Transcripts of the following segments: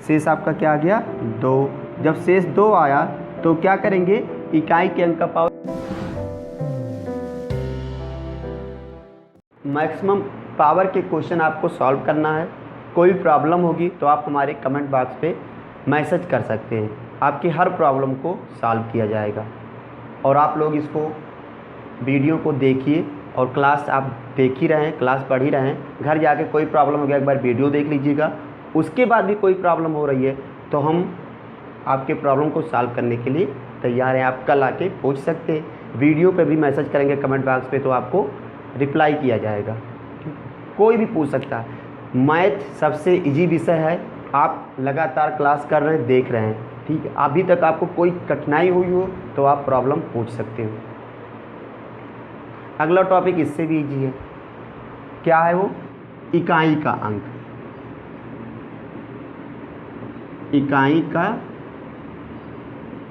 शेष आपका क्या आ गया 2। जब शेष 2 आया तो क्या करेंगे, इकाई के अंक का पावर मैक्सिमम पावर के क्वेश्चन आपको सॉल्व करना है। कोई प्रॉब्लम होगी तो आप हमारे कमेंट बॉक्स पे मैसेज कर सकते हैं, आपकी हर प्रॉब्लम को सॉल्व किया जाएगा। और आप लोग इसको वीडियो को देखिए और क्लास आप देख ही रहे हैं, क्लास पढ़ ही रहे हैं, घर जाके कोई प्रॉब्लम हो गया एक बार वीडियो देख लीजिएगा। उसके बाद भी कोई प्रॉब्लम हो रही है तो हम आपके प्रॉब्लम को सॉल्व करने के लिए तैयार हैं। आप कल आके पूछ सकते हैं, वीडियो पे भी मैसेज करेंगे कमेंट बॉक्स पे तो आपको रिप्लाई किया जाएगा। कोई भी पूछ सकता है। मैथ सबसे इजी विषय है, आप लगातार क्लास कर रहे हैं, देख रहे हैं, ठीक है। अभी तक आपको कोई कठिनाई हुई हो तो आप प्रॉब्लम पूछ सकते हो। अगला टॉपिक इससे भी इजी है, क्या है वो, इकाई का अंक। इकाई का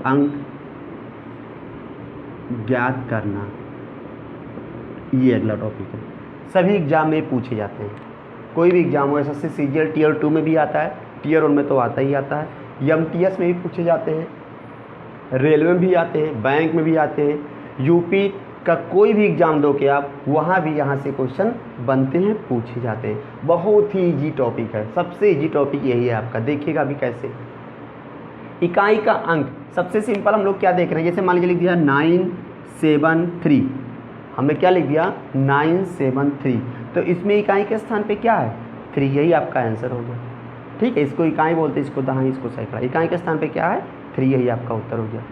अंक ज्ञात करना, ये अगला टॉपिक है। सभी एग्जाम में पूछे जाते हैं, कोई भी एग्जाम हो, एसएससी सीजीएल टीयर 2 में भी आता है, टीयर 1 में तो आता ही आता है, एमटीएस में भी पूछे जाते हैं, रेलवे में भी आते हैं, बैंक में भी आते हैं। यूपी का कोई भी एग्ज़ाम दो कि आप, वहाँ भी यहाँ से क्वेश्चन बनते हैं, पूछे जाते हैं। बहुत ही इजी टॉपिक है, सबसे इजी टॉपिक यही है आपका। देखिएगा अभी कैसे इकाई का अंक। सबसे सिंपल हम लोग क्या देख रहे हैं, जैसे मान लीजिए लिख दिया 973, हमने क्या लिख दिया 973, तो इसमें इकाई के स्थान पे क्या है 3, यही आपका आंसर हो गया, ठीक है। इसको इकाई बोलते हैं, इसको दहाई, इसको सैकड़ा। इकाई के स्थान पे क्या है 3, यही आपका उत्तर हो गया।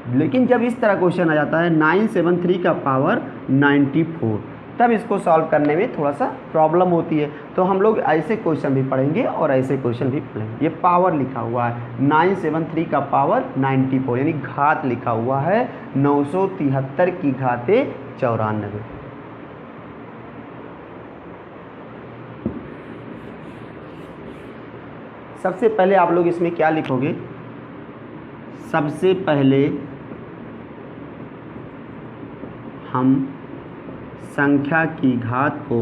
लेकिन जब इस तरह क्वेश्चन आ जाता है 973 का पावर 94, तब इसको सॉल्व करने में थोड़ा सा प्रॉब्लम होती है। तो हम लोग ऐसे क्वेश्चन भी पढ़ेंगे और ऐसे क्वेश्चन भी पढ़ेंगे। ये पावर लिखा हुआ है 973 का पावर 94, यानी घात लिखा हुआ है 973 की घाते 94। सबसे पहले आप लोग इसमें क्या लिखोगे, सबसे पहले हम संख्या की घात को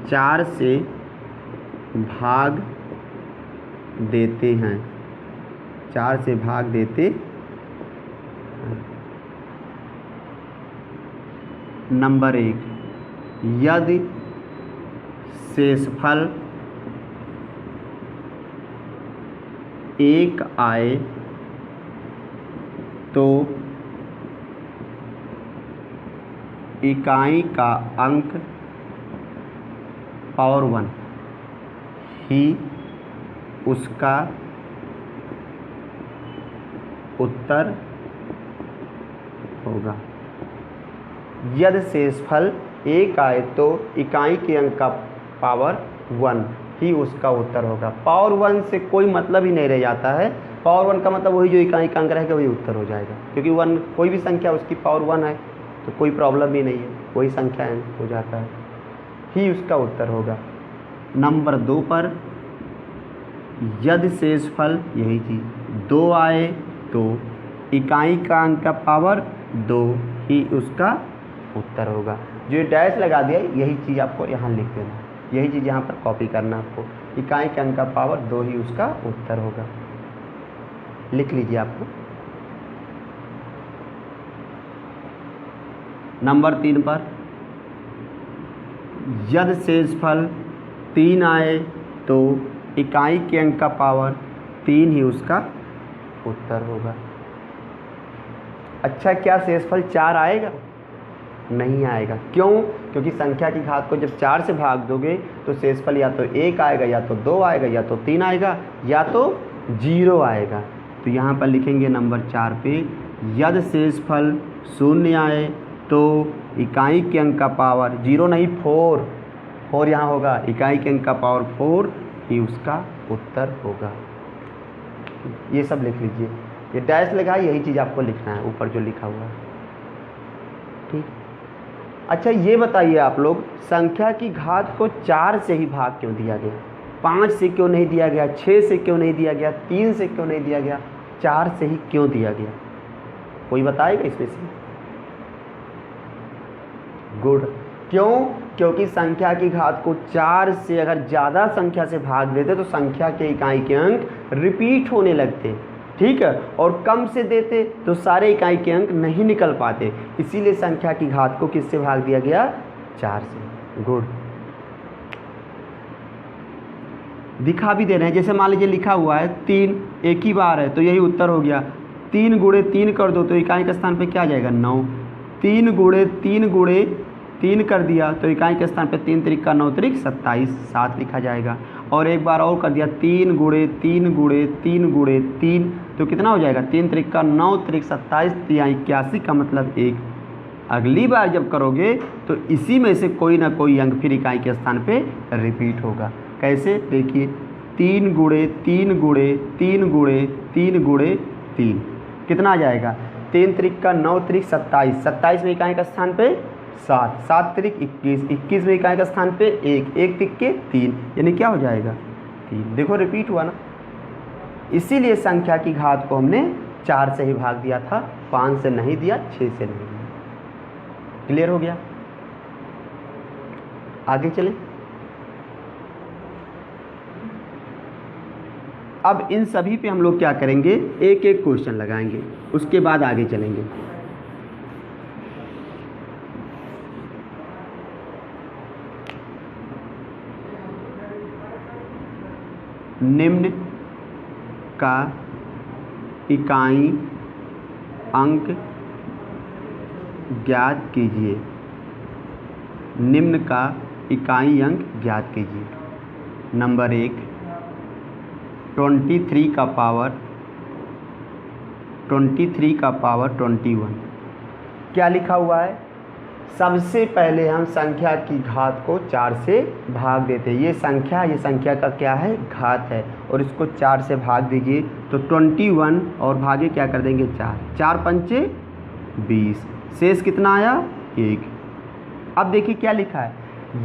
चार से भाग देते हैं, 4 से भाग देते हैं। नंबर 1, यदि शेषफल 1 आए तो इकाई का अंक पावर 1 ही उसका उत्तर होगा। यदि शेषफल 1 आए तो इकाई के अंक का पावर 1 ही उसका उत्तर होगा। पावर 1 से कोई मतलब ही नहीं रह जाता है। पावर 1 का मतलब वही जो इकाई का अंक रहेगा वही उत्तर हो जाएगा, क्योंकि 1 कोई भी संख्या उसकी पावर 1 है तो कोई प्रॉब्लम ही नहीं है, वही संख्या हो जाता है, ही उसका उत्तर होगा। नंबर 2 पर यदि शेषफल यही चीज़ 2 आए तो इकाई का अंक का पावर 2 ही उसका उत्तर होगा। जो ये डैश लगा दिया यही चीज़ आपको यहाँ लिख देना, यही चीज़ यहाँ पर कॉपी करना आपको। इकाई के अंक का पावर 2 ही उसका उत्तर होगा, लिख लीजिए आपको। नंबर 3 पर यदि शेषफल 3 आए तो इकाई के अंक का पावर 3 ही उसका उत्तर होगा। अच्छा, क्या शेषफल 4 आएगा? नहीं आएगा। क्यों? क्योंकि संख्या की घात को जब 4 से भाग दोगे तो शेषफल या तो 1 आएगा, या तो 2 आएगा, या तो 3 आएगा, या तो 0 आएगा। तो यहाँ पर लिखेंगे नंबर 4 पे, यदि शेषफल 0 आए तो इकाई के अंक का पावर 0 नहीं 4 यहाँ होगा, इकाई के अंक का पावर 4 ही उसका उत्तर होगा। ये सब लिख लीजिए, ये डैश लगा यही चीज़ आपको लिखना है ऊपर जो लिखा हुआ है, ठीक। अच्छा, ये बताइए आप लोग, संख्या की घात को 4 से ही भाग क्यों दिया गया? 5 से क्यों नहीं दिया गया? 6 से क्यों नहीं दिया गया? 3 से क्यों नहीं दिया गया? 4 से ही क्यों दिया गया? कोई बताएगा इसमें से? गुड। क्यों? क्योंकि संख्या की घात को 4 से अगर ज़्यादा संख्या से भाग देते तो संख्या के इकाई के अंक रिपीट होने लगते, ठीक है, और कम से देते तो सारे इकाई के अंक नहीं निकल पाते, इसीलिए संख्या की घात को किससे भाग दिया गया? 4 से। गुड। दिखा भी दे रहे हैं, जैसे मान लीजिए लिखा हुआ है 3 एक ही बार है तो यही उत्तर हो गया। 3 गुणे 3 कर दो तो इकाई के स्थान पे क्या आ जाएगा? 9। 3 गुणे 3 कर दिया तो इकाई के स्थान पे 3 त्रिक का 9 त्रिक 27, 7 लिखा जाएगा। और एक बार और कर दिया 3 गुणे 3 तो कितना हो जाएगा? 3 त्रिक का 9 त्रिक 27, 81 का मतलब 1। अगली बार जब करोगे तो इसी में से कोई ना कोई अंक फिर इकाई के स्थान पे रिपीट होगा। कैसे? देखिए 3 गुणे 3 कितना आ जाएगा? 3 त्रिक का 9 त्रिक 27, 27 में इकाई का स्थान पे 7, 7 त्रिक 21, 21 में इकाई का स्थान पे 1, 1 त्रिक के 3, यानी क्या हो जाएगा? 3। देखो रिपीट हुआ ना, इसीलिए संख्या की घात को हमने 4 से ही भाग दिया था, 5 से नहीं दिया, 6 से नहीं दिया। क्लियर हो गया? आगे चलें। अब इन सभी पे हम लोग क्या करेंगे? एक एक क्वेश्चन लगाएंगे, उसके बाद आगे चलेंगे। निम्न का इकाई अंक ज्ञात कीजिए। निम्न का इकाई अंक ज्ञात कीजिए। नंबर 1, 23 का पावर 21। क्या लिखा हुआ है? सबसे पहले हम संख्या की घात को 4 से भाग देते हैं। ये संख्या का क्या है? घात है, और इसको 4 से भाग दीजिए तो 21 और भागे क्या कर देंगे? 4, 4 पंचे 20, शेष कितना आया? 1। अब देखिए क्या लिखा है,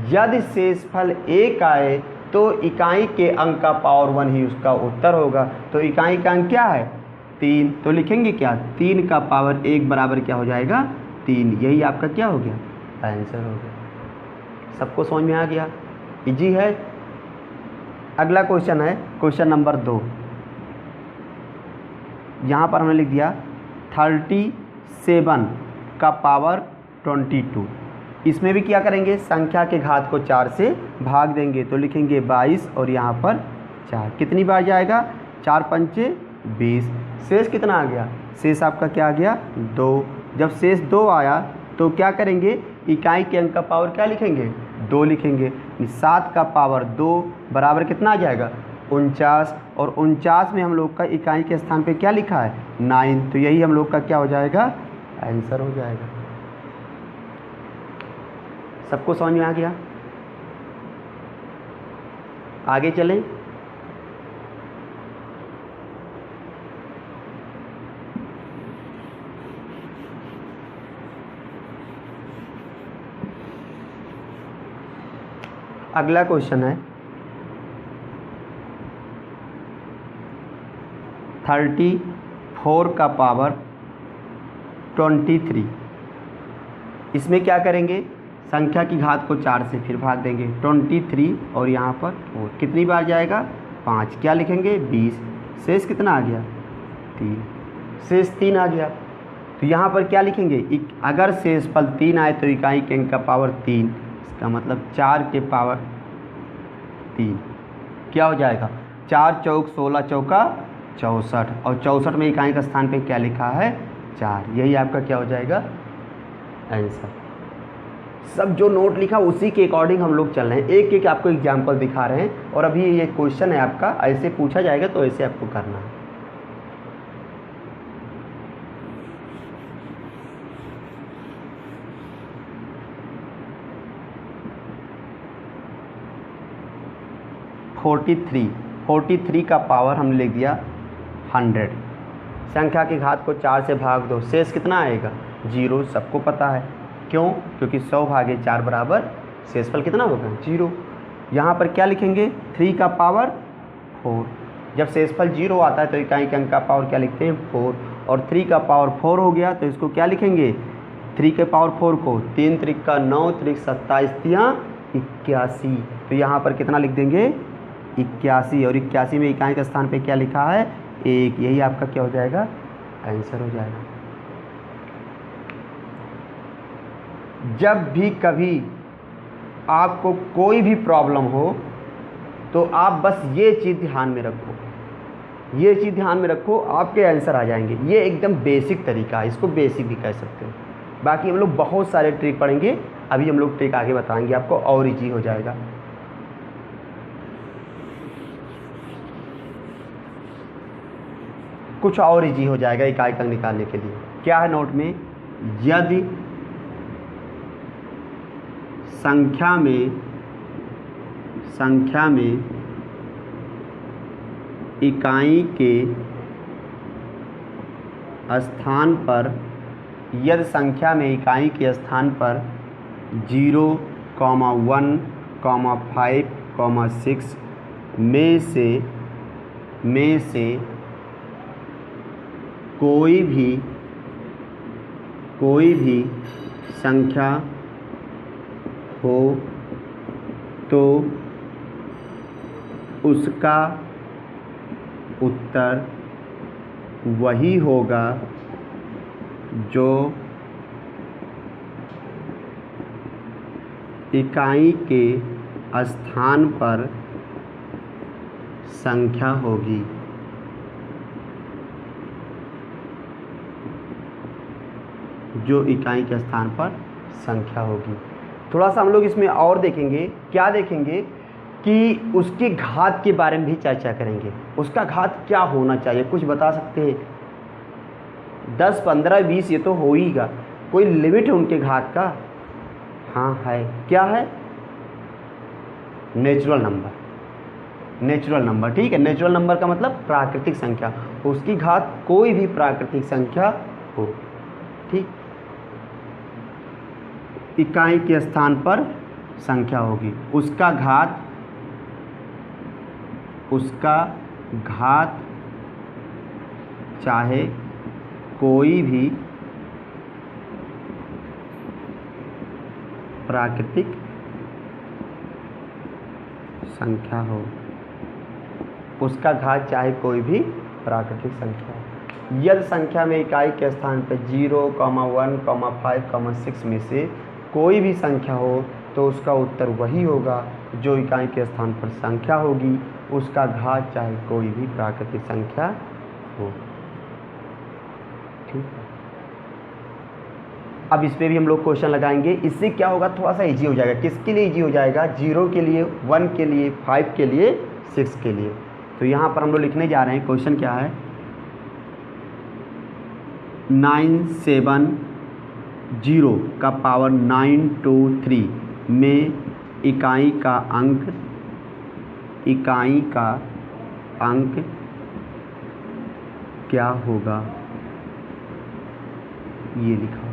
यदि शेषफल 1 आए तो इकाई के अंक का पावर 1 ही उसका उत्तर होगा। तो इकाई का अंक क्या है? 3, तो लिखेंगे क्या? 3 का पावर 1 बराबर क्या हो जाएगा? 3। यही आपका क्या हो गया? आंसर हो गया। सबको समझ में आ गया? इजी है। अगला क्वेश्चन है क्वेश्चन नंबर 2। यहाँ पर हमने लिख दिया 37 का पावर 22। इसमें भी क्या करेंगे? संख्या के घात को 4 से भाग देंगे तो लिखेंगे 22 और यहाँ पर 4। कितनी बार जाएगा? 4 पंचे 20, शेष कितना आ गया? शेष आपका क्या आ गया? 2। जब शेष 2 आया तो क्या करेंगे? इकाई के अंक का पावर क्या लिखेंगे? 2 लिखेंगे। 7 का पावर 2 बराबर कितना आ जाएगा? 49, और 49 में हम लोग का इकाई के स्थान पे क्या लिखा है? 9, तो यही हम लोग का क्या हो जाएगा? आंसर हो जाएगा। सबको समझ में आ गया? आगे चलें। अगला क्वेश्चन है 34 का पावर 23। इसमें क्या करेंगे? संख्या की घात को 4 से फिर भाग देंगे। 23 और यहाँ पर 4 कितनी बार जाएगा? 5। क्या लिखेंगे? 20। शेष कितना आ गया? 3। शेष 3 आ गया तो यहाँ पर क्या लिखेंगे? अगर शेषफल 3 आए तो इकाई के अंक का पावर 3, इसका मतलब 4 के पावर 3 क्या हो जाएगा? 4 चौक 16 चौका 64, और 64 में इकाई का स्थान पे क्या लिखा है? 4। यही आपका क्या हो जाएगा? आंसर। सब जो नोट लिखा उसी के अकॉर्डिंग हम लोग चल रहे हैं, एक एक आपको एग्जाम्पल दिखा रहे हैं। और अभी ये क्वेश्चन है आपका, ऐसे पूछा जाएगा तो ऐसे आपको करना है। (43) 43 का पावर हमने लिख दिया 100। संख्या की घात को 4 से भाग दो, शेष कितना आएगा? 0। सबको पता है क्यों? क्योंकि 100 भागे 4 बराबर शेषफल कितना होगा? 0। यहाँ पर क्या लिखेंगे? 3 का पावर 4। जब शेषफल 0 आता है तो इकाई के अंक का पावर क्या लिखते हैं? 4। और 3 का पावर 4 हो गया तो इसको क्या लिखेंगे? 3 के पावर 4 को 3 त्रिक का 9 त्रिक 27 तियाँ 81। तो यहाँ पर कितना लिख देंगे 81, और 81 में इकाई के स्थान पे क्या लिखा है 1। यही आपका क्या हो जाएगा आंसर हो जाएगा। जब भी कभी आपको कोई भी प्रॉब्लम हो तो आप बस ये चीज़ ध्यान में रखो, ये चीज़ ध्यान में रखो, आपके आंसर आ जाएंगे। ये एकदम बेसिक तरीका है, इसको बेसिक भी कह सकते हैं। बाकी हम लोग बहुत सारे ट्रिक पढ़ेंगे, अभी हम लोग ट्रिक आगे बताएंगे आपको, और इजी हो जाएगा। कुछ और इजी हो जाएगा इकाई अंक निकालने के लिए। क्या है नोट में, यदि संख्या में इकाई के स्थान पर, यदि संख्या में इकाई के स्थान पर 0, 1, 5, 6 में से कोई भी संख्या हो तो उसका उत्तर वही होगा जो इकाई के स्थान पर संख्या होगी। जो इकाई के स्थान पर संख्या होगी। थोड़ा सा हम लोग इसमें और देखेंगे, क्या देखेंगे कि उसके घात के बारे में भी चर्चा करेंगे। उसका घात क्या होना चाहिए, कुछ बता सकते हैं? 10, 15, 20 ये तो हो हीगा, कोई लिमिट है उनके घात का? हाँ है। क्या है? Natural number. ठीक है, नेचुरल नंबर का मतलब प्राकृतिक संख्या, उसकी घात कोई भी प्राकृतिक संख्या हो। ठीक, इकाई के स्थान पर संख्या होगी, उसका घात चाहे कोई भी प्राकृतिक संख्या हो, उसका घात चाहे कोई भी प्राकृतिक संख्या हो। यदि संख्या में इकाई के स्थान पर 0, 1, 5, 6 में से कोई भी संख्या हो तो उसका उत्तर वही होगा जो इकाई के स्थान पर संख्या होगी, उसका घात चाहे कोई भी प्राकृतिक संख्या हो। ठीक है, अब इस पे भी हम लोग क्वेश्चन लगाएंगे। इससे क्या होगा, थोड़ा सा इजी हो जाएगा। किसके लिए इजी हो जाएगा? 0 के लिए, 1 के लिए, 5 के लिए, 6 के लिए। तो यहाँ पर हम लोग लिखने जा रहे हैं, क्वेश्चन क्या है, 970 का पावर 923 में इकाई का अंक क्या होगा, ये लिखा।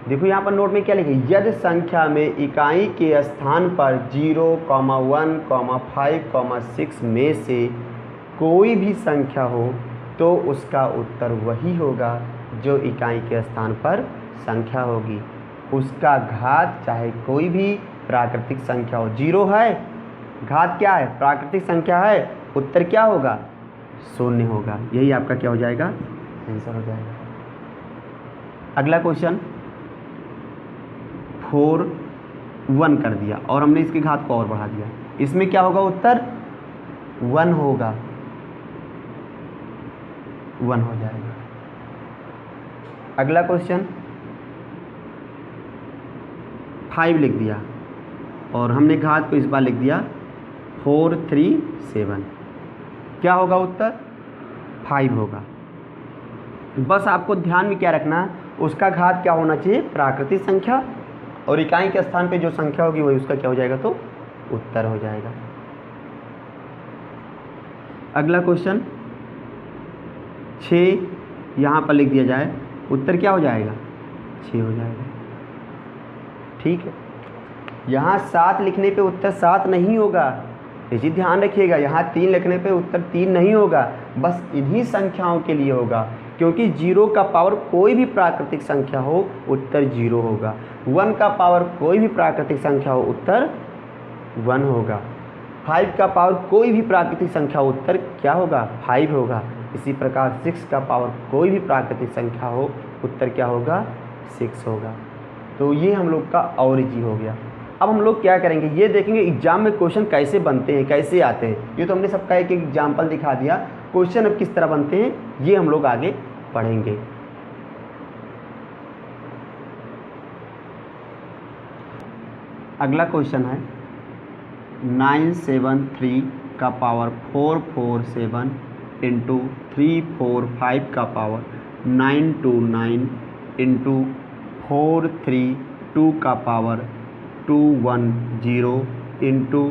देखो यहाँ पर नोट में क्या लिखे, यदि संख्या में इकाई के स्थान पर 0, 1, 5, 6 में से कोई भी संख्या हो तो उसका उत्तर वही होगा जो इकाई के स्थान पर संख्या होगी, उसका घात चाहे कोई भी प्राकृतिक संख्या हो। 0 है, घात क्या है, प्राकृतिक संख्या है, उत्तर क्या होगा, 0 होगा। यही आपका क्या हो जाएगा, आंसर हो जाएगा। अगला क्वेश्चन, 4, 1 कर दिया और हमने इसकी घात को और बढ़ा दिया, इसमें क्या होगा, उत्तर 1 होगा, 1 हो जाएगा। अगला क्वेश्चन, 5 लिख दिया और हमने घात को इस बार लिख दिया 4, 3, 7, क्या होगा उत्तर, 5 होगा। बस आपको ध्यान में क्या रखना, उसका घात क्या होना चाहिए, प्राकृतिक संख्या, और इकाई के स्थान पे जो संख्या होगी वही उसका क्या हो जाएगा, तो उत्तर हो जाएगा। अगला क्वेश्चन, 6 यहाँ पर लिख दिया जाए, उत्तर क्या हो जाएगा, 6 हो जाएगा। ठीक है, यहाँ 7 लिखने पे उत्तर 7 नहीं होगा, इसी ध्यान रखिएगा। यहाँ 3 लिखने पे उत्तर 3 नहीं होगा, बस इन्हीं संख्याओं के लिए होगा। क्योंकि 0 का पावर कोई भी प्राकृतिक संख्या हो उत्तर 0 होगा, 1 का पावर कोई भी प्राकृतिक संख्या हो उत्तर 1 होगा, 5 का पावर कोई भी प्राकृतिक संख्या हो उत्तर क्या होगा 5 होगा। इसी प्रकार 6 का पावर कोई भी प्राकृतिक संख्या हो उत्तर क्या होगा 6 होगा। तो ये हम लोग का ऑरिजी हो गया। अब हम लोग क्या करेंगे, ये देखेंगे एग्जाम में क्वेश्चन कैसे बनते हैं, कैसे आते हैं। ये तो हमने सबका एक एग्जाम्पल दिखा दिया, क्वेश्चन अब किस तरह बनते हैं ये हम लोग आगे पढ़ेंगे। अगला क्वेश्चन है 973 का पावर 447 इंटू 345 का पावर 929 इंटू 432 का पावर 210 इंटू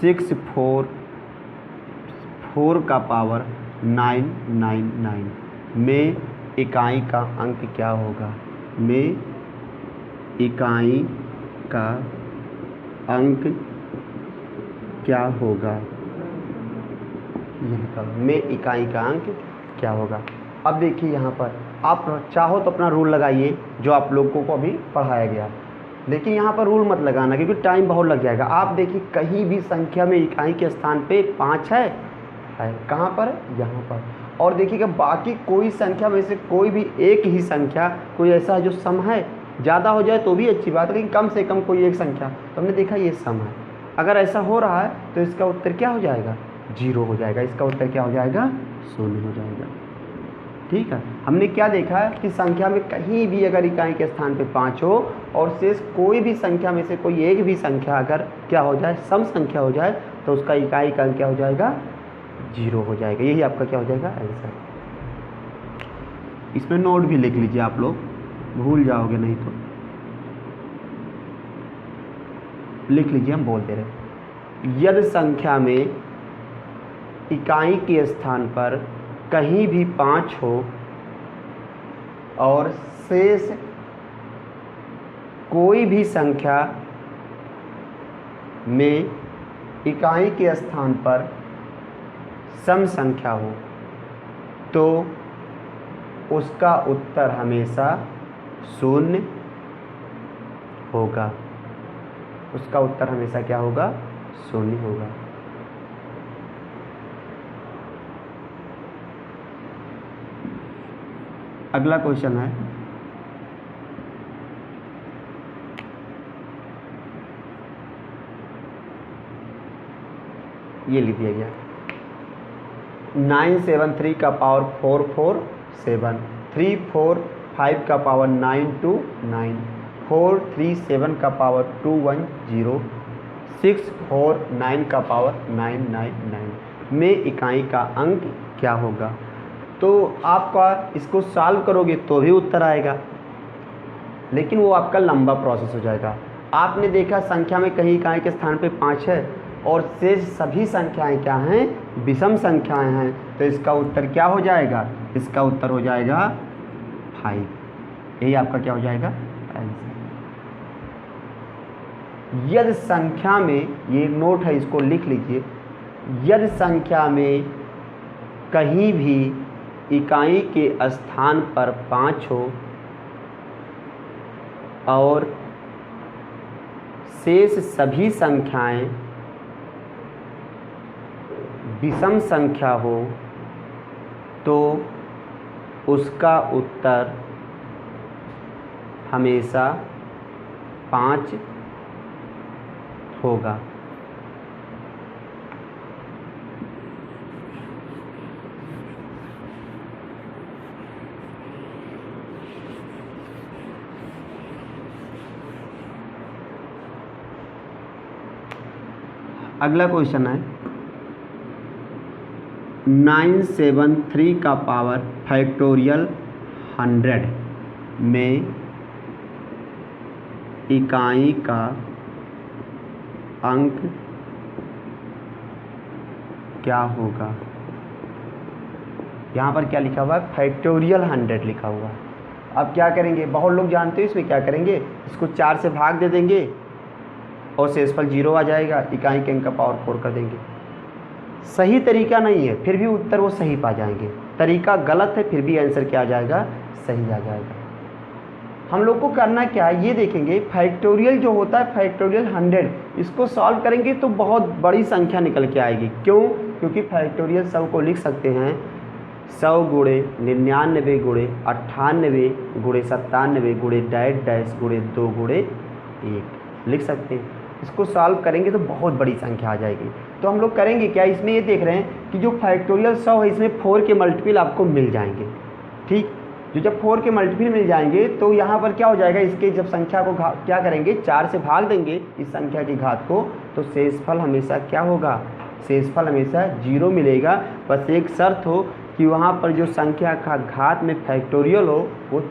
644 का पावर 999 में इकाई का अंक क्या होगा, में इकाई का अंक क्या होगा, ये लिखा में इकाई का अंक क्या होगा। अब देखिए यहाँ पर आप चाहो तो अपना रूल लगाइए जो आप लोगों को अभी पढ़ाया गया, लेकिन यहाँ पर रूल मत लगाना क्योंकि टाइम बहुत लग जाएगा। आप देखिए कहीं भी संख्या में इकाई के स्थान पे 5 है कहाँ पर, यहाँ पर। और देखिएगा बाकी कोई संख्या में से कोई भी एक ही संख्या कोई ऐसा है जो सम है, ज़्यादा हो जाए तो भी अच्छी बात है, लेकिन कम से कम कोई एक संख्या तो हमने देखा ये सम है। अगर ऐसा हो रहा है तो इसका उत्तर क्या हो जाएगा 0 हो जाएगा, इसका उत्तर क्या हो जाएगा 0 हो जाएगा। ठीक है, हमने क्या देखा है कि संख्या में कहीं भी अगर इकाई के स्थान पे 5 हो और शेष कोई भी संख्या में से कोई एक भी संख्या अगर क्या हो जाए सम संख्या हो जाए तो उसका इकाई का अंक क्या हो जाएगा 0 हो जाएगा। यही आपका क्या हो जाएगा आंसर। इसमें नोट भी लिख लीजिए, आप लोग भूल जाओगे नहीं तो लिख लीजिए, हम बोलते रहे। यदि संख्या में इकाई के स्थान पर कहीं भी 5 हो और शेष कोई भी संख्या में इकाई के स्थान पर सम संख्या हो तो उसका उत्तर हमेशा 0 होगा, उसका उत्तर हमेशा क्या होगा 0 होगा। अगला क्वेश्चन है ये लिख दिया गया 973 का पावर 447, 345 का पावर 929, 437 का पावर 210, 649 का पावर 999 में इकाई का अंक क्या होगा। तो आपका इसको सॉल्व करोगे तो भी उत्तर आएगा, लेकिन वो आपका लंबा प्रोसेस हो जाएगा। आपने देखा संख्या में कहीं इकाई के स्थान पे 5 है और शेष सभी संख्याएं क्या हैं विषम संख्याएं हैं, तो इसका उत्तर क्या हो जाएगा, इसका उत्तर हो जाएगा 5। यही आपका क्या हो जाएगा आंसर। यदि संख्या में, ये नोट है इसको लिख लीजिए, यदि संख्या में कहीं भी इकाई के स्थान पर 5 हो और शेष सभी संख्याएं विषम संख्या हो तो उसका उत्तर हमेशा 5 होगा। अगला क्वेश्चन है 973 का पावर फैक्टोरियल 100 में इकाई का अंक क्या होगा। यहाँ पर क्या लिखा हुआ है फैक्टोरियल 100 लिखा हुआ है। अब क्या करेंगे, बहुत लोग जानते हो इसमें क्या करेंगे, इसको 4 से भाग दे देंगे और शेषफल 0 आ जाएगा, इकाई के अंक का पावर 4 कर देंगे। सही तरीका नहीं है, फिर भी उत्तर वो सही पा जाएंगे। तरीका गलत है फिर भी आंसर क्या आ जाएगा, सही आ जाएगा। हम लोग को करना क्या है ये देखेंगे। फैक्टोरियल जो होता है फैक्टोरियल 100, इसको सॉल्व करेंगे तो बहुत बड़ी संख्या निकल के आएगी। क्यों? क्योंकि फैक्टोरियल 100 को लिख सकते हैं 100 गुणे 99 गुणे 98 गुणे 97 गुणे डैश डैश गुणे 2 गुणे 1 लिख सकते हैं। इसको सॉल्व करेंगे तो बहुत बड़ी संख्या आ जाएगी। तो हम लोग करेंगे क्या, इसमें ये देख रहे हैं कि जो फैक्टोरियल 100 है इसमें 4 के मल्टीपल आपको मिल जाएंगे। ठीक, जो जब 4 के मल्टीपल मिल जाएंगे तो यहाँ पर क्या हो जाएगा, इसके जब संख्या को क्या करेंगे 4 से भाग देंगे इस संख्या की घात को, तो शेषफल हमेशा क्या होगा, शेषफल हमेशा 0 मिलेगा। बस एक शर्त हो कि वहाँ पर जो संख्या का घात में फैक्टोरियल हो वो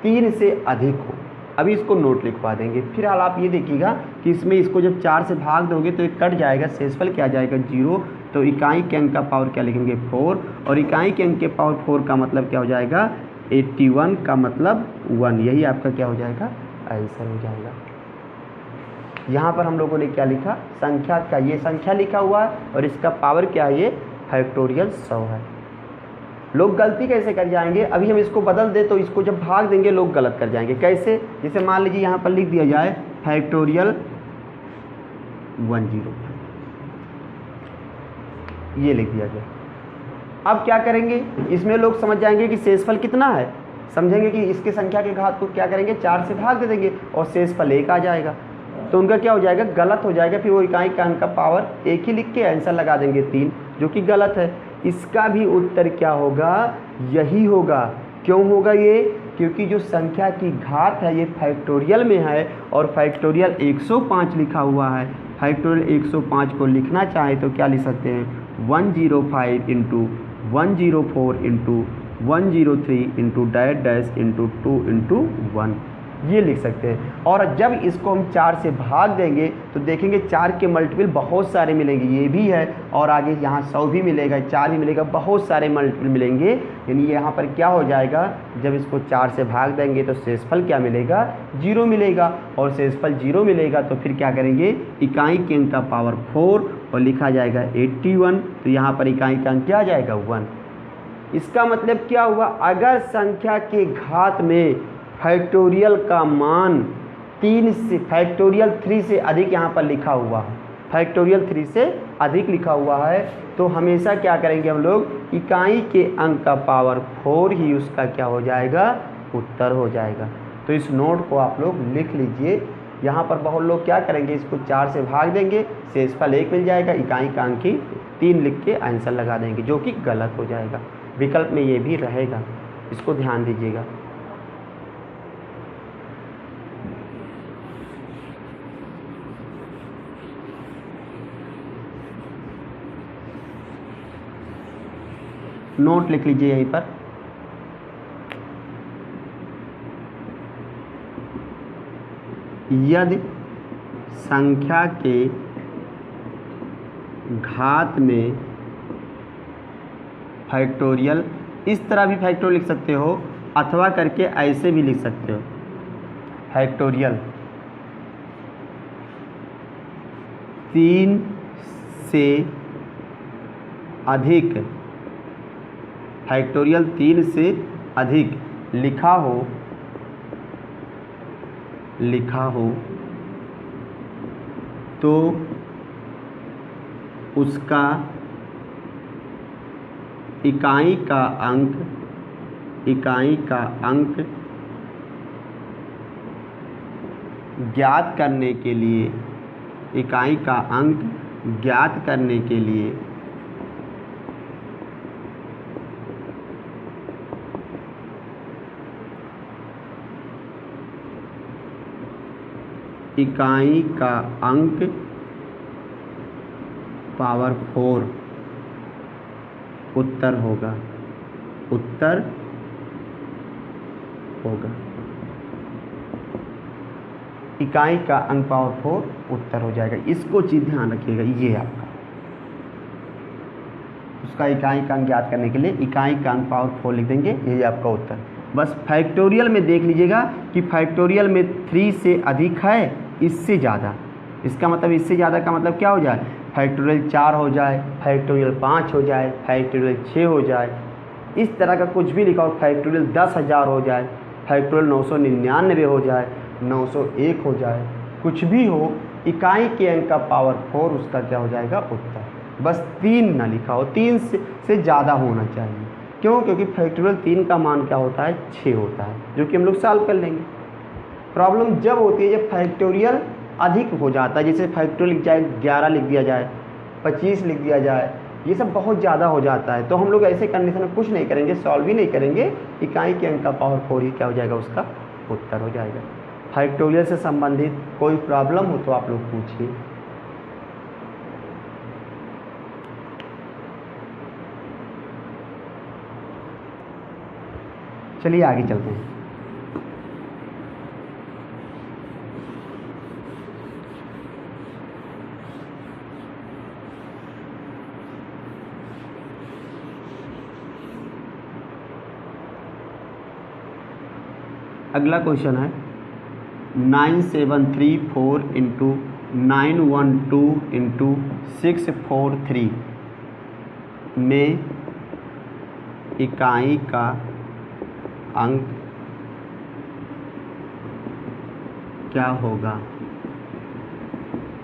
3 से अधिक हो। अभी इसको नोट लिखवा देंगे। फिलहाल आप ये देखिएगा कि इसमें इसको जब 4 से भाग दोगे तो एक कट जाएगा, शेषफल क्या आ जाएगा 0। तो इकाई के अंक का पावर क्या लिखेंगे 4, और इकाई के अंक के पावर 4 का मतलब क्या हो जाएगा 81 का मतलब 1। यही आपका क्या हो जाएगा, आंसर हो जाएगा। यहाँ पर हम लोगों ने क्या लिखा, संख्या का ये संख्या लिखा हुआ है और इसका पावर क्या है, ये फैक्टोरियल 100 है। लोग गलती कैसे कर जाएंगे, अभी हम इसको बदल दें तो इसको जब भाग देंगे लोग गलत कर जाएंगे। कैसे, जैसे मान लीजिए यहाँ पर लिख दिया जाए फैक्टोरियल 10, ये लिख दिया गया। अब क्या करेंगे, इसमें लोग समझ जाएंगे कि शेषफल कितना है, समझेंगे कि इसके संख्या के घात को क्या करेंगे 4 से भाग दे देंगे और शेषफल 1 आ जाएगा। तो उनका क्या हो जाएगा, गलत हो जाएगा। फिर वो इकाई का अंक का पावर 1 ही लिख के आंसर लगा देंगे 3, जो कि गलत है। इसका भी उत्तर क्या होगा, यही होगा। क्यों होगा ये, क्योंकि जो संख्या की घात है ये फैक्टोरियल में है और फैक्टोरियल 105 लिखा हुआ है। फैक्टोरियल 105 को लिखना चाहे तो क्या लिख सकते हैं 105 into 104 into 103 into dash dash into 2 into 1, ये लिख सकते हैं। और जब इसको हम 4 से भाग देंगे तो देखेंगे 4 के मल्टीपल बहुत सारे मिलेंगे, ये भी है और आगे यहाँ 100 भी मिलेगा, 4 भी मिलेगा, बहुत सारे मल्टीपल मिलेंगे। यानी यहाँ पर क्या हो जाएगा, जब इसको 4 से भाग देंगे तो शेषफल क्या मिलेगा 0 मिलेगा, और शेषफल 0 मिलेगा तो फिर क्या करेंगे इकाई के अंक का पावर 4 और लिखा जाएगा 81। तो यहाँ पर इकाई का अंक क्या आ जाएगा 1। इसका मतलब क्या हुआ, अगर संख्या के घात में फैक्टोरियल का मान 3 से फैक्टोरियल 3 से अधिक यहाँ पर लिखा हुआ है, फैक्टोरियल 3 से अधिक लिखा हुआ है, तो हमेशा क्या करेंगे हम लोग, इकाई के अंक का पावर 4 ही उसका क्या हो जाएगा, उत्तर हो जाएगा। तो इस नोट को आप लोग लिख लीजिए। यहाँ पर बहुत लोग क्या करेंगे, इसको 4 से भाग देंगे, शेषफल 1 मिल जाएगा, इकाई का अंक ही 3 लिख के आंसर लगा देंगे, जो कि गलत हो जाएगा। विकल्प में ये भी रहेगा, इसको ध्यान दीजिएगा। नोट लिख लीजिए यहीं पर। यदि संख्या के घात में फैक्टोरियल, इस तरह भी फैक्टोरियल लिख सकते हो अथवा करके ऐसे भी लिख सकते हो, फैक्टोरियल 3 से अधिक, फैक्टोरियल 3 से अधिक लिखा हो तो उसका इकाई का अंक ज्ञात करने के लिए, इकाई का अंक ज्ञात करने के लिए इकाई का अंक पावर 4 उत्तर होगा, इकाई का अंक पावर 4 उत्तर हो जाएगा। इसको चीज़ ध्यान रखिएगा, ये आपका उसका इकाई का अंक ज्ञात करने के लिए इकाई का अंक पावर 4 लिख देंगे, यही आपका उत्तर। बस फैक्टोरियल में देख लीजिएगा कि फैक्टोरियल में 3 से अधिक है, इससे ज़्यादा, इसका मतलब इससे ज़्यादा का मतलब क्या हो जाए, फैक्टोरियल 4 हो जाए, फैक्टोरियल 5 हो जाए, फैक्टोरियल 6 हो जाए, इस तरह का कुछ भी लिखा हो, फैक्टोरियल 10,000 हो जाए, फैक्टोरियल 999 हो जाए, 901 हो जाए, कुछ भी हो, इकाई के अंक का पावर 4 उसका क्या हो जाएगा उत्तर। बस 3 ना लिखा हो, 3 से ज़्यादा होना चाहिए। क्यों? क्योंकि फैक्टोरियल 3 का मान क्या होता है 6 होता है, जो कि हम लोग सॉल्व कर लेंगे। प्रॉब्लम जब होती है जब फैक्टोरियल अधिक हो जाता है, जैसे फैक्टोरियल लिख जाए 11 लिख दिया जाए, 25 लिख दिया जाए, ये सब बहुत ज़्यादा हो जाता है, तो हम लोग ऐसे कंडीशन में कुछ नहीं करेंगे, सॉल्व भी नहीं करेंगे, इकाई के अंक का पावर 4 ही क्या हो जाएगा उसका उत्तर हो जाएगा। फैक्टोरियल से संबंधित कोई प्रॉब्लम हो तो आप लोग पूछिए। चलिए आगे चलते हैं। अगला क्वेश्चन है 9734 इंटू 912 इंटू 643 में इकाई का अंक क्या होगा।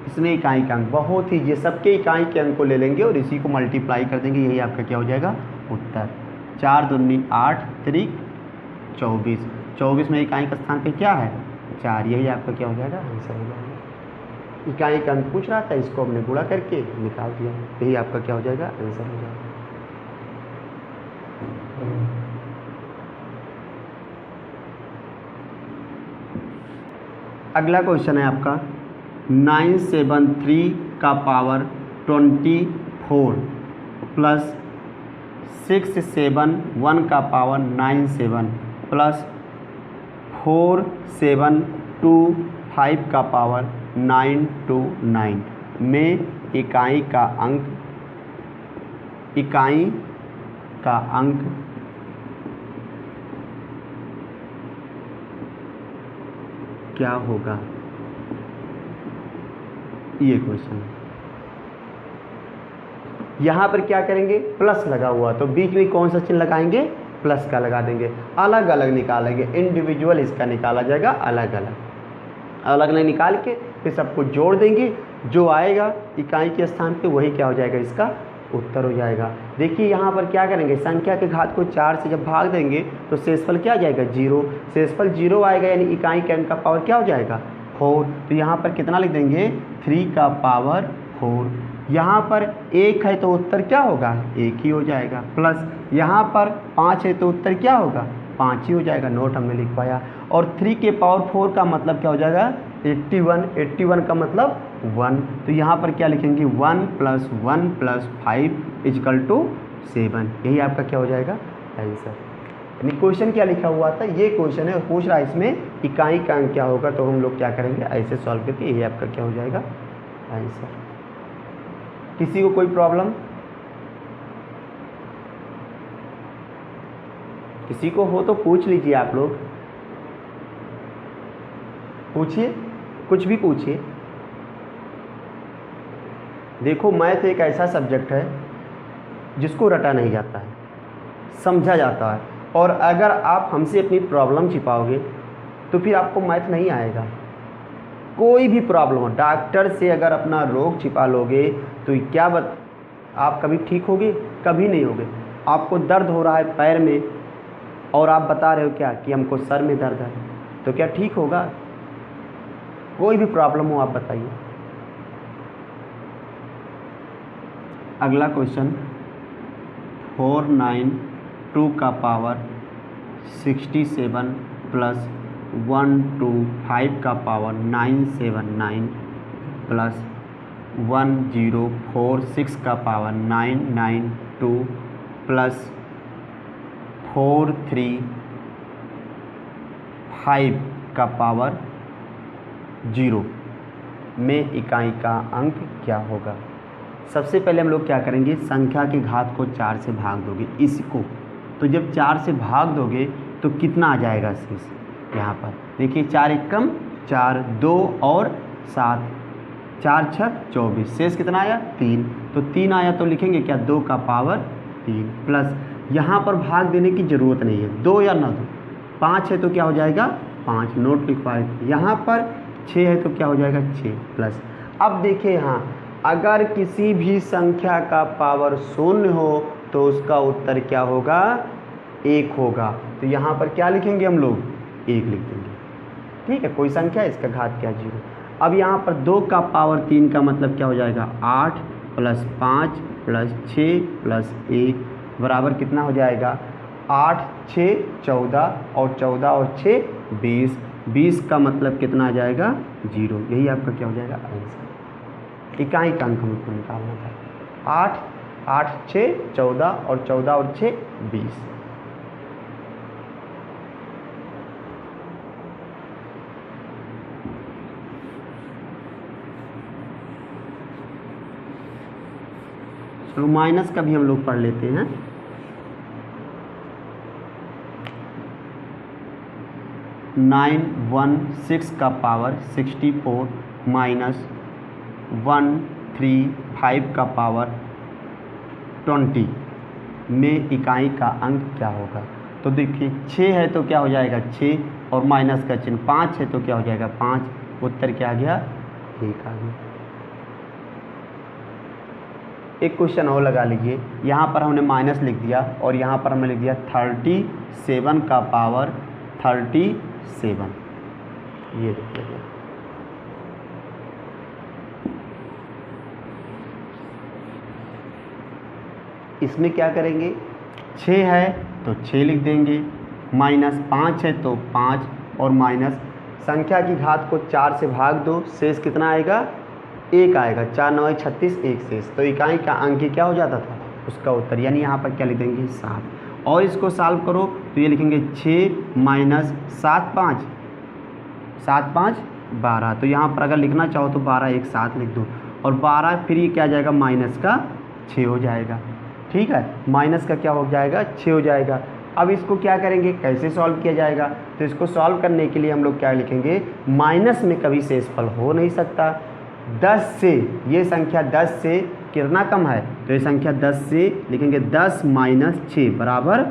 इसमें इकाई का अंक बहुत ही, ये सबके इकाई के अंक को ले लेंगे और इसी को मल्टीप्लाई कर देंगे, यही आपका क्या हो जाएगा उत्तर। 4 दूनी 8 3 24, 24 में इकाई का स्थान पे क्या है 4, यही आपका क्या हो जाएगा आंसर हो जाएगा। इकाई का अंक पूछ रहा था, इसको हमने गुणा करके निकाल दिया, यही आपका क्या हो जाएगा आंसर हो जाएगा। अगला क्वेश्चन है आपका 973 का पावर 24 प्लस 671 का पावर 97 प्लस 4725 का पावर 929 में इकाई का अंक क्या होगा। ये क्वेश्चन है। यहाँ पर क्या करेंगे, प्लस लगा हुआ तो बीच में कौन सा चिन्ह लगाएंगे, प्लस का लगा देंगे। अलग अलग निकालेंगे, इंडिविजुअल इसका निकाला जाएगा, अलग अलग निकाल के फिर सबको जोड़ देंगे, जो आएगा इकाई के स्थान पे वही क्या हो जाएगा इसका उत्तर हो जाएगा। देखिए यहाँ पर क्या करेंगे, संख्या के घात को 4 से जब भाग देंगे तो शेषफल क्या आ जाएगा 0, शेषफल 0 आएगा, यानी इकाई के अंक का पावर क्या हो जाएगा 4। तो यहाँ पर कितना लिख देंगे 3 का पावर 4। यहाँ पर 1 है तो उत्तर क्या होगा 1 ही हो जाएगा, प्लस यहाँ पर 5 है तो उत्तर क्या होगा 5 ही हो जाएगा, नोट हमने लिख पाया। और 3 के पावर 4 का मतलब क्या हो जाएगा 81, 81 का मतलब 1, तो यहाँ पर क्या लिखेंगे 1 + 1 + 5 = 7, यही आपका क्या हो जाएगा आंसर। यानी क्वेश्चन क्या लिखा हुआ था, ये क्वेश्चन है, पूछ रहा है इसमें इकाई का अंक क्या होगा, तो हम लोग क्या करेंगे ऐसे सॉल्व करके यही आपका क्या हो जाएगा आंसर। किसी को कोई प्रॉब्लम, किसी को हो तो पूछ लीजिए, आप लोग पूछिए, कुछ भी पूछिए। देखो मैथ एक ऐसा सब्जेक्ट है जिसको रटा नहीं जाता है, समझा जाता है, और अगर आप हमसे अपनी प्रॉब्लम छिपाओगे तो फिर आपको मैथ नहीं आएगा। कोई भी प्रॉब्लम हो, डॉक्टर से अगर अपना रोग छिपा लोगे तो क्या आप कभी ठीक होगे, कभी नहीं होगे। आपको दर्द हो रहा है पैर में और आप बता रहे हो क्या कि हमको सर में दर्द है, तो क्या ठीक होगा। कोई भी प्रॉब्लम हो आप बताइए। अगला क्वेश्चन 492 का पावर 67 प्लस 125 का पावर 979 प्लस 1046 का पावर 992 प्लस 435 का पावर 0 में इकाई का अंक क्या होगा। सबसे पहले हम लोग क्या करेंगे, संख्या के घात को 4 से भाग दोगे इसको, तो जब 4 से भाग दोगे तो कितना आ जाएगा शेष। यहाँ पर देखिए 4 एकम 4, 2 और 7, 4 6 24, शेष कितना आया 3, तो 3 आया तो लिखेंगे क्या 2 का पावर 3 प्लस यहाँ पर भाग देने की ज़रूरत नहीं है, 2 या ना 2, 5 है तो क्या हो जाएगा 5, नोट लिखवाए। यहाँ पर 6 है तो क्या हो जाएगा 6 प्लस। अब देखिए यहाँ अगर किसी भी संख्या का पावर 0 हो तो उसका उत्तर क्या होगा 1 होगा। तो यहाँ पर क्या लिखेंगे हम लोग 1 लिख देंगे, ठीक है। कोई संख्या इसका घात क्या 0। अब यहाँ पर 2 का पावर 3 का मतलब क्या हो जाएगा 8 प्लस 5 प्लस 6 प्लस 1 बराबर कितना हो जाएगा 8 6 14 और 14 और 6 20, 20 का मतलब कितना आ जाएगा 0। यही आपका क्या हो जाएगा आंसर। इकाई का अंक हमको निकालना था 8 8 6 14 और 14 और 6 20। चलो माइनस का भी हम लोग पढ़ लेते हैं। नाइन 1 6 का पावर 64 माइनस 1 3 5 का पावर 20 में इकाई का अंक क्या होगा। तो देखिए 6 है तो क्या हो जाएगा 6 और माइनस का चिन्ह, 5 है तो क्या हो जाएगा 5, उत्तर क्या आ गया 1 आ गया। एक क्वेश्चन और लगा लीजिए, यहाँ पर हमने माइनस लिख दिया और यहाँ पर हमने लिख दिया 37 का पावर 37, ये देखिए। इसमें क्या करेंगे 6 है तो 6 लिख देंगे, माइनस 5 है तो 5 और माइनस संख्या की घात को 4 से भाग दो, शेष कितना आएगा 1 आएगा, 4 9 36 1 शेष। तो इकाई का अंक क्या हो जाता था उसका उत्तर, यानी यहाँ पर क्या लिख देंगे 7। और इसको सॉल्व करो तो ये लिखेंगे 6 माइनस 7 5 7 5 12। तो यहाँ पर अगर लिखना चाहो तो 12 एक साथ लिख दो और 12 फिर ये क्या आ जाएगा माइनस का 6 हो जाएगा, ठीक है। माइनस का क्या हो जाएगा 6 हो जाएगा। अब इसको क्या करेंगे कैसे सॉल्व किया जाएगा, तो इसको सॉल्व करने के लिए हम लोग क्या लिखेंगे, माइनस में कभी शेषफल हो नहीं सकता। 10 से ये संख्या 10 से कितना कम है, तो ये संख्या 10 से लिखेंगे 10 माइनस 6 बराबर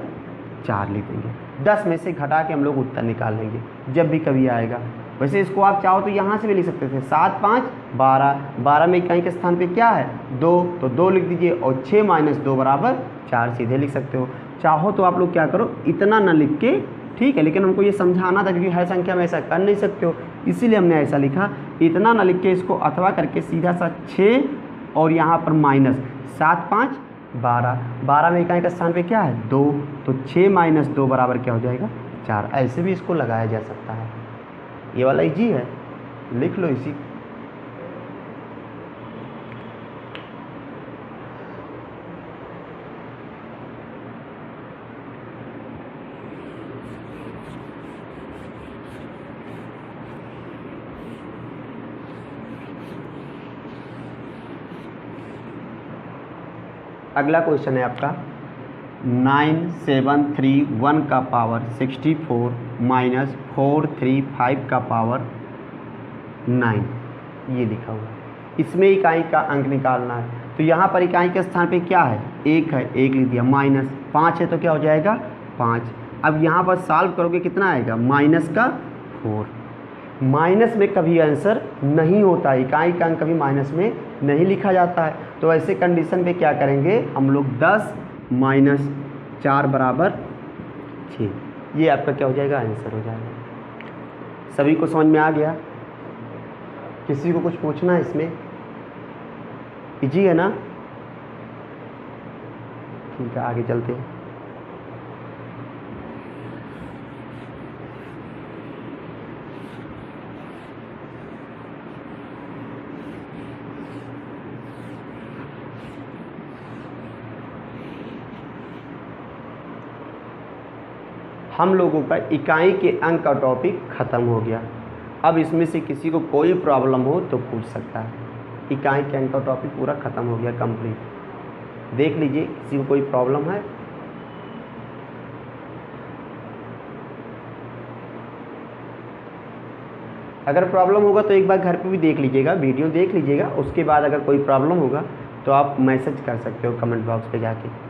4 लिखेंगे। 10 में से घटा के हम लोग उत्तर निकाल लेंगे जब भी कभी आएगा। वैसे इसको आप चाहो तो यहाँ से भी लिख सकते थे 7 5 12, 12 में इकाई के स्थान पे क्या है 2, तो 2 लिख दीजिए और 6 माइनस 2 बराबर 4 सीधे लिख सकते हो। चाहो तो आप लोग क्या करो इतना ना लिख के, ठीक है, लेकिन हमको ये समझाना था क्योंकि हर संख्या में ऐसा कर नहीं सकते हो, इसीलिए हमने ऐसा लिखा। इतना ना लिख के इसको अथवा करके सीधा सा 6 और यहाँ पर माइनस 7 5 12, 12 में इकाई का स्थान पे क्या है 2, तो 6 माइनस 2 बराबर क्या हो जाएगा 4। ऐसे भी इसको लगाया जा सकता है, ये वाला इजी है, लिख लो इसी। अगला क्वेश्चन है आपका 9731 का पावर 64 माइनस 435 का पावर 9, ये लिखा हुआ है। इसमें इकाई का अंक निकालना है। तो यहाँ पर इकाई के स्थान पे क्या है 1 है, 1 लिख दिया, माइनस 5 है तो क्या हो जाएगा 5। अब यहाँ पर सॉल्व करोगे कितना आएगा माइनस का 4। माइनस में कभी आंसर नहीं होता, इकाई का अंक कभी माइनस में नहीं लिखा जाता है। तो ऐसे कंडीशन पे क्या करेंगे हम लोग 10 माइनस 4 बराबर 6, ये आपका क्या हो जाएगा आंसर हो जाएगा। सभी को समझ में आ गया, किसी को कुछ पूछना है इसमें, इजी है ना, ठीक है आगे चलते हैं। हम लोगों का इकाई के अंक का टॉपिक ख़त्म हो गया। अब इसमें से किसी को कोई प्रॉब्लम हो तो पूछ सकता है। इकाई के अंक का टॉपिक पूरा ख़त्म हो गया कंप्लीट। देख लीजिए किसी को कोई प्रॉब्लम है। अगर प्रॉब्लम होगा तो एक बार घर पे भी देख लीजिएगा, वीडियो देख लीजिएगा, उसके बाद अगर कोई प्रॉब्लम होगा तो आप मैसेज कर सकते हो कमेंट बॉक्स पे जाके।